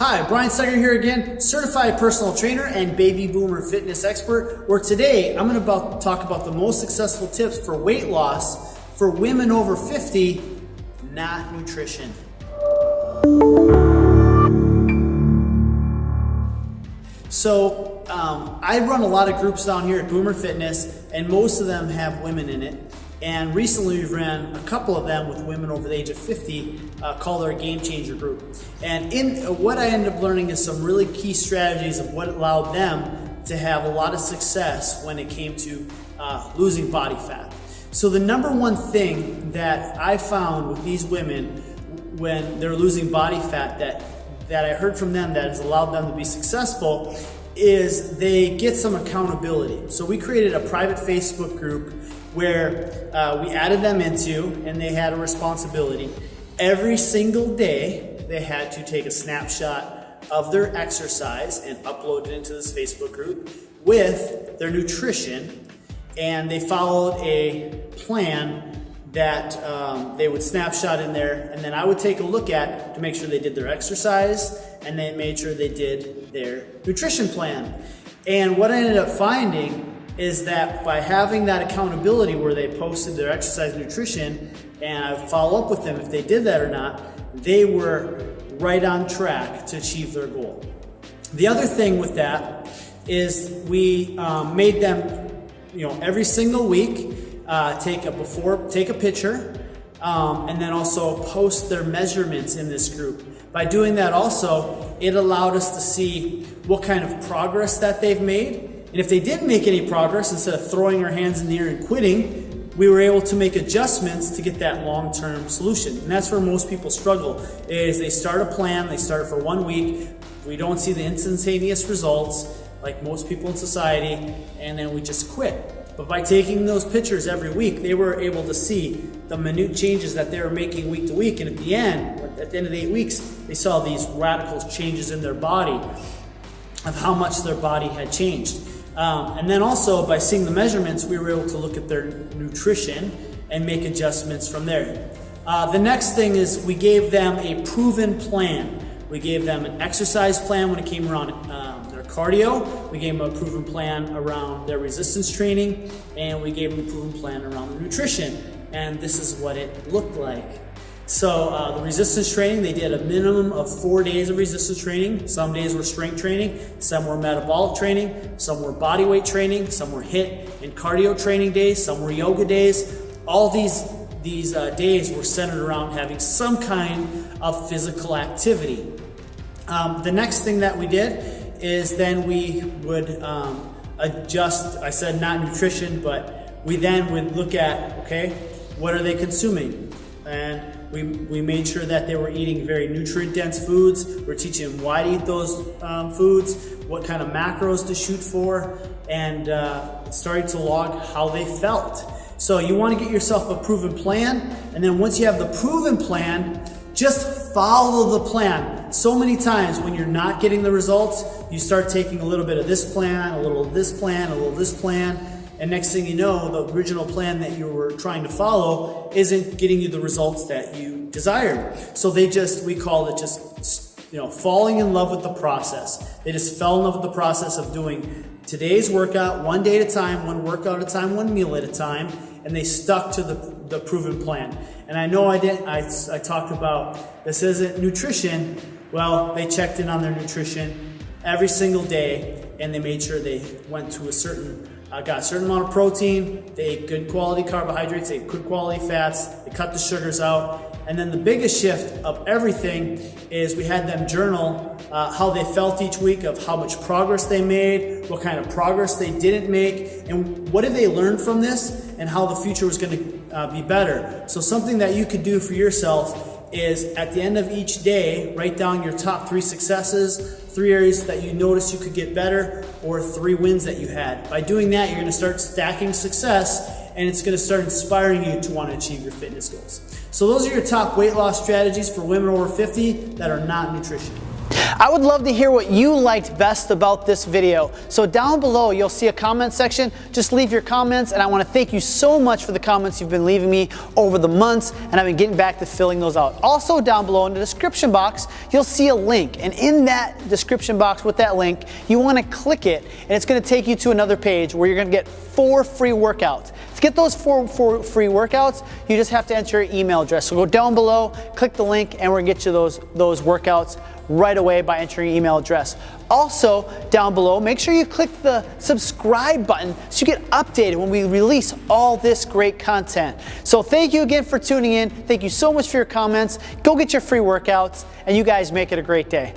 Hi, Brian Stecker here again, certified personal trainer and baby boomer fitness expert, where today I'm going to talk about the most successful tips for weight loss for women over 50, not nutrition. So I run a lot of groups down here at Boomer Fitness, and most of them have women in it. And recently we've ran a couple of them with women over the age of 50 called our Game Changer group. And what I ended up learning is some really key strategies of what allowed them to have a lot of success when it came to losing body fat. So the number one thing that I found with these women when they're losing body fat that I heard from them that has allowed them to be successful is they get some accountability. So we created a private Facebook group where we added them into, and they had a responsibility. Every single day, they had to take a snapshot of their exercise and upload it into this Facebook group with their nutrition, and they followed a plan that they would snapshot in there, and then I would take a look at to make sure they did their exercise, and then made sure they did their nutrition plan. And what I ended up finding is that by having that accountability where they posted their exercise nutrition and I follow up with them if they did that or not, they were right on track to achieve their goal. The other thing with that is we made them, every single week take a picture and then also post their measurements in this group. By doing that also, it allowed us to see what kind of progress that they've made. And if they didn't make any progress, instead of throwing our hands in the air and quitting, we were able to make adjustments to get that long-term solution. And that's where most people struggle, is they start a plan, they start it for 1 week, we don't see the instantaneous results like most people in society, and then we just quit. But by taking those pictures every week, they were able to see the minute changes that they were making week to week. And at the end of the 8 weeks, they saw these radical changes in their body of how much their body had changed. And then also by seeing the measurements, we were able to look at their nutrition and make adjustments from there. The next thing is we gave them a proven plan. We gave them an exercise plan when it came around their cardio. We gave them a proven plan around their resistance training, and we gave them a proven plan around the nutrition. And this is what it looked like. So the resistance training, they did a minimum of 4 days of resistance training. Some days were strength training, some were metabolic training, some were body weight training, some were HIIT and cardio training days, some were yoga days. All these days were centered around having some kind of physical activity. The next thing that we did is then we would adjust, I said not nutrition, but we then would look at, okay, what are they consuming? And we made sure that they were eating very nutrient-dense foods. We're teaching them why to eat those foods, what kind of macros to shoot for, and starting to log how they felt. So you want to get yourself a proven plan, and then once you have the proven plan, just follow the plan. So many times when you're not getting the results, you start taking a little bit of this plan, a little of this plan, a little of this plan, and next thing you know, the original plan that you were trying to follow isn't getting you the results that you desired. So we call it just, falling in love with the process. They just fell in love with the process of doing today's workout, 1 day at a time, 1 workout at a time, 1 meal at a time, and they stuck to the proven plan. And I know I talked about this isn't nutrition. Well, they checked in on their nutrition every single day, and they made sure they went to got a certain amount of protein, they ate good quality carbohydrates, they ate good quality fats, they cut the sugars out. And then the biggest shift of everything is we had them journal how they felt each week, of how much progress they made, what kind of progress they didn't make, and what did they learn from this, and how the future was going to be better. So something that you could do for yourself is at the end of each day, write down your top 3 successes, 3 areas that you noticed you could get better, or 3 wins that you had. By doing that, you're going to start stacking success, and it's going to start inspiring you to want to achieve your fitness goals. So those are your top weight loss strategies for women over 50 that are not nutrition. I would love to hear what you liked best about this video. So down below, you'll see a comment section. Just leave your comments, and I want to thank you so much for the comments you've been leaving me over the months, and I've been getting back to filling those out. Also down below in the description box, you'll see a link, and in that description box with that link, you want to click it, and it's going to take you to another page where you're going to get 4 free workouts. To get those 4 free workouts, you just have to enter your email address. So go down below, click the link, and we're going to get you those workouts right away by entering your email address. Also, down below, make sure you click the subscribe button so you get updated when we release all this great content. So thank you again for tuning in. Thank you so much for your comments. Go get your free workouts, and you guys make it a great day.